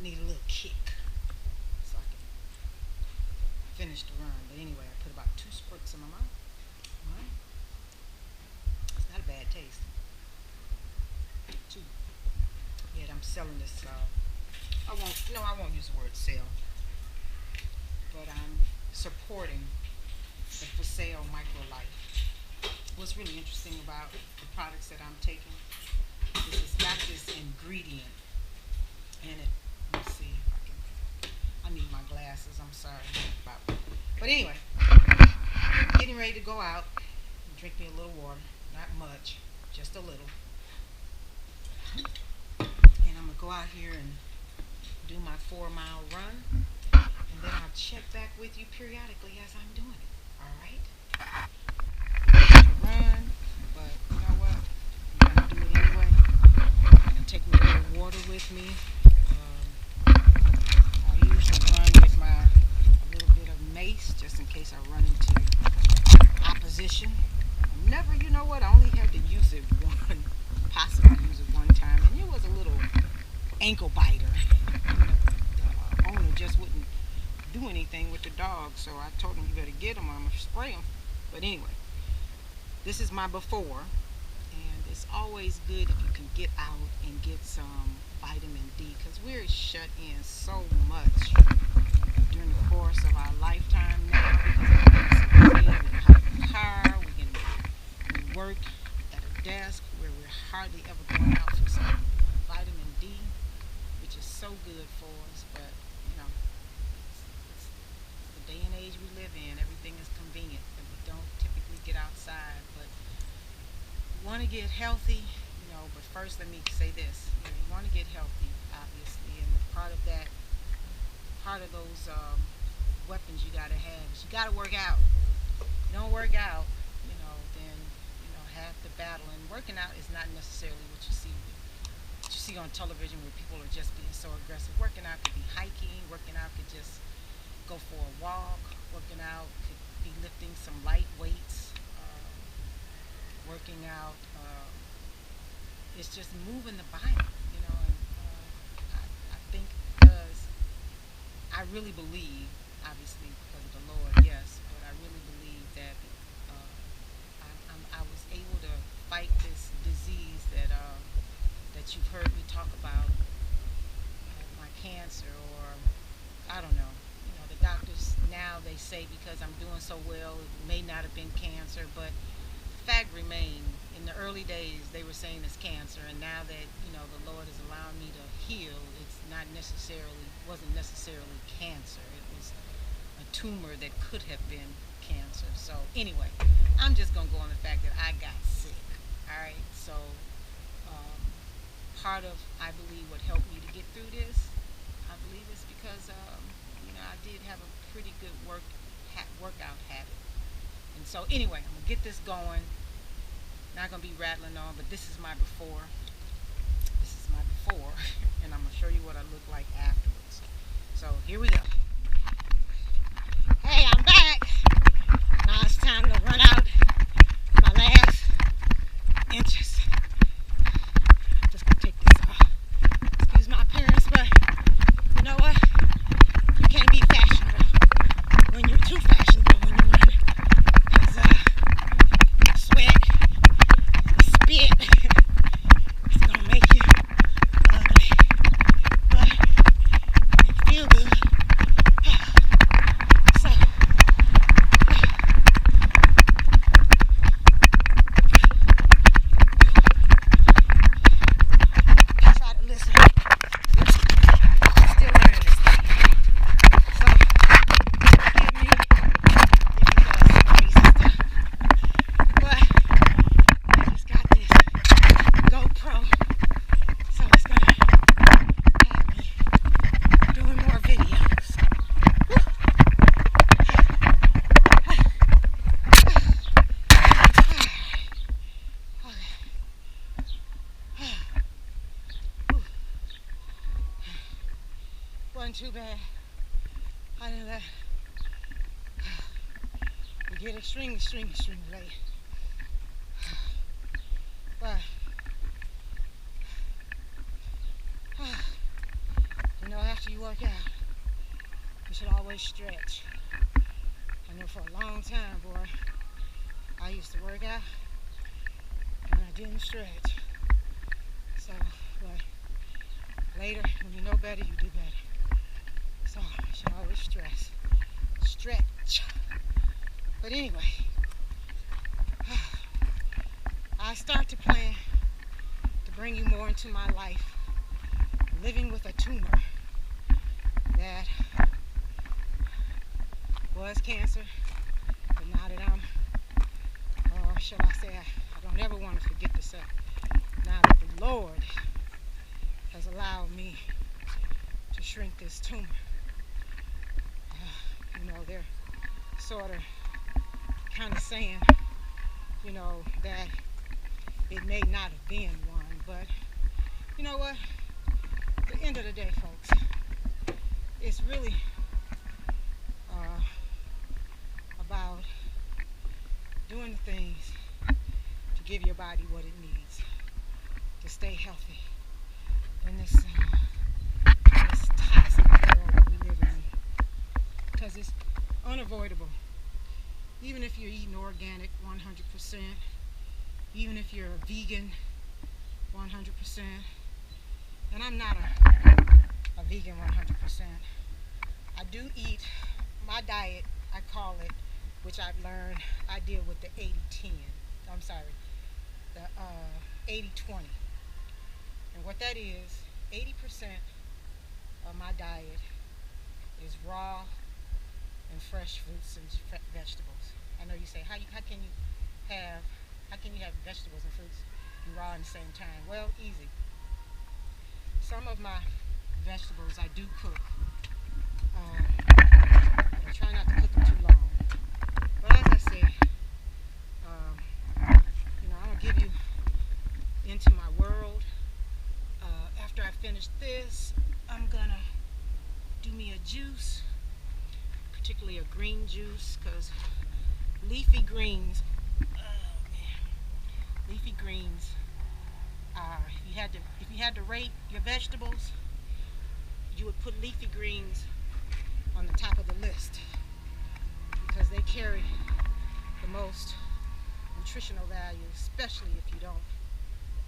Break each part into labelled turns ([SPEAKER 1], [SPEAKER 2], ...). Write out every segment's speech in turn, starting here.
[SPEAKER 1] need a little kick so I can finish the run. But anyway, I put about 2 squirts in my mouth. Well, it's not a bad taste. Two. Yet I'm selling this. I won't use the word sell, but I'm supporting the for sale microlife. What's really interesting about the products that I'm taking is it's got this ingredient in it. Let's see if I can. I need my glasses. I'm sorry about it. But anyway, I'm getting ready to go out and drink me a little water. Not much, just a little. And I'm gonna go out here and do my 4-mile run, and then I'll check back with you periodically as I'm doing it. All right? Run, but you know what? I'm gonna do it anyway. I'm gonna take my little water with me. I usually run with a little bit of mace just in case I run into opposition. Never, you know what? I only had to use it possibly use it one time, and it was a little ankle biter. The owner just wouldn't do anything with the dog, so I told him, you better get him or I'm gonna spray him. But anyway, this is my before, and it's always good if you can get out and get some vitamin D, because we're shut in so much during the course of our lifetime now, because we don't have a car, we work at a desk where we're hardly ever going out for some vitamin D, which is so good for us. But you know, it's the day and age we live in. Everything is convenient, and we don't typically get outside. But you want to get healthy, you know. But first, let me say this: you want to get healthy, obviously, and part of those weapons you got to have is you got to work out. If you don't work out, then half the battle. And working out is not necessarily what you see on television, where people are just being so aggressive. Working out could be hiking. Working out could just go for a walk. Working out could be lifting some light weights. Working out is just moving the body, and I think because I really believe, obviously because of the Lord, yes, but I really believe that I was able to fight this disease that you've heard me talk about, my cancer, or I don't know. The doctors now, they say because I'm doing so well, it may not have been cancer, but the fact remains, in the early days they were saying it's cancer, and now that the Lord has allowed me to heal, it's wasn't necessarily cancer. It was a tumor that could have been cancer. So anyway, I'm just gonna go on the fact that I got sick. All right, so part of, I believe, what helped me to get through this, I believe, is because I did have a pretty good workout habit. And so anyway, I'm gonna get this going. Not gonna be rattling on, but this is my before. And I'm gonna show you what I look like afterwards. So here we go. Hey, I'm back. Now it's time to run out my last inches. Just gonna take this off. Excuse my appearance, but you know what? You can't be fashionable when you're too fashionable when you're running. Because sweat, spit, it's gonna make you ugly. But when it feels good. So try to listen. Still learning this thing. So forgive me if it does crazy stuff. But I just got this GoPro. So it's gonna have me doing more videos. Wasn't too bad. I didn't let it get extremely late. But after work out, you should always stretch. I know for a long time, boy, I used to work out and I didn't stretch. So, but later, when you know better, you do better. So, you should always stretch. But anyway, I start to plan to bring you more into my life, living with a tumor that was cancer, but now that I'm, or shall I say, I don't ever want to forget to say, now that the Lord has allowed me to shrink this tumor, they're sort of kind of saying, that it may not have been one, but you know what? At the end of the day, folks, it's really about doing the things to give your body what it needs to stay healthy in this toxic world that we live in, because it's unavoidable. Even if you're eating organic 100%, even if you're a vegan 100%, and I'm not a vegan 100%. I do eat, my diet, I call it, which I've learned, I deal with the 80-10. I'm sorry, the 80-20. And what that is, 80% of my diet is raw and fresh fruits and vegetables. I know you say, how can you have vegetables and fruits and raw at the same time? Well, easy. Some of my vegetables I do cook. I try not to cook them too long. But as I said, I'm going to give you into my world. After I finish this, I'm going to do me a juice, particularly a green juice, because leafy greens, leafy greens, if you had to rate your vegetables, you would put leafy greens on the top of the list, because they carry the most nutritional value, especially if you don't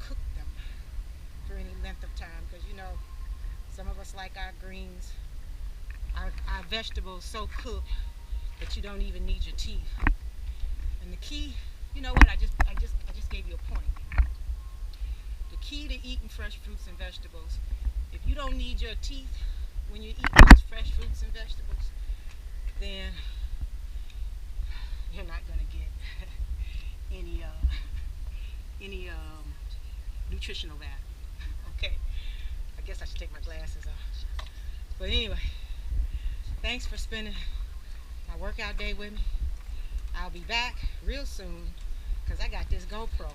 [SPEAKER 1] cook them for any length of time, because some of us like our greens, our vegetables so cooked that you don't even need your teeth. And the key, I just gave you a point. The key to eating fresh fruits and vegetables, if you don't need your teeth when you eat those fresh fruits and vegetables, then you're not going to get any nutritional value. Okay, I guess I should take my glasses off. But anyway, thanks for spending my workout day with me. I'll be back real soon, because I got this GoPro.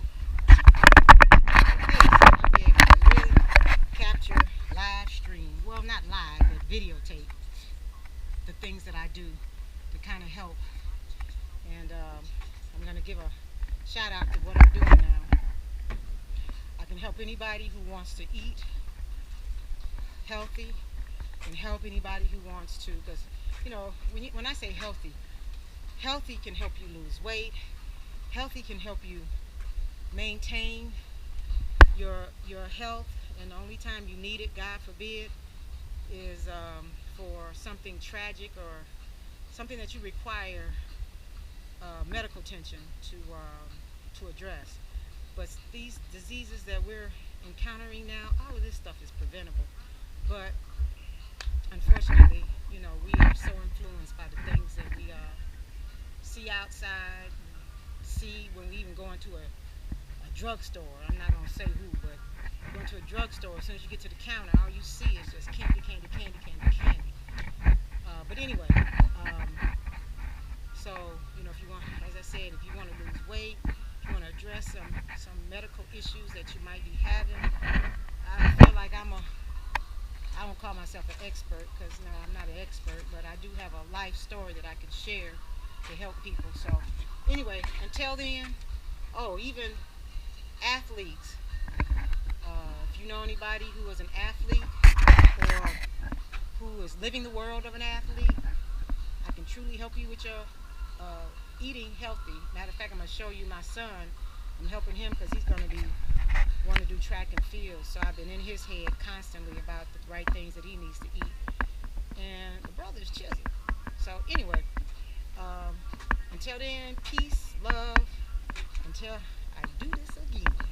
[SPEAKER 1] I'll be able to really capture, live stream, well, not live, but videotape the things that I do to kind of help. And I'm going to give a shout out to what I'm doing now. I can help anybody who wants to eat healthy, and help anybody who wants to, because when I say healthy, healthy can help you lose weight. Healthy can help you maintain your health, and the only time you need it, God forbid, is for something tragic or something that you require medical attention to address. But these diseases that we're encountering now, all of this stuff is preventable. But unfortunately, we are so influenced by the things that we see outside, see when we even go into a drugstore. I'm not going to say who, but go into a drugstore, as soon as you get to the counter, all you see is just candy. But anyway, so, if you want, as I said, if you want to lose weight, if you want to address some medical issues that you might be having, I feel like I don't call myself an expert, because no, I'm not an expert, but I do have a life story that I can share to help people. So anyway, until then, even athletes, if you know anybody who is an athlete or who is living the world of an athlete. I can truly help you with your eating healthy. Matter of fact, I'm going to show you my son. I'm helping him because he's going to be want to do track and field. So I've been in his head constantly about the right things that he needs to eat. And the brother is chiseled. So anyway, um, until then, peace, love. Until I do this again.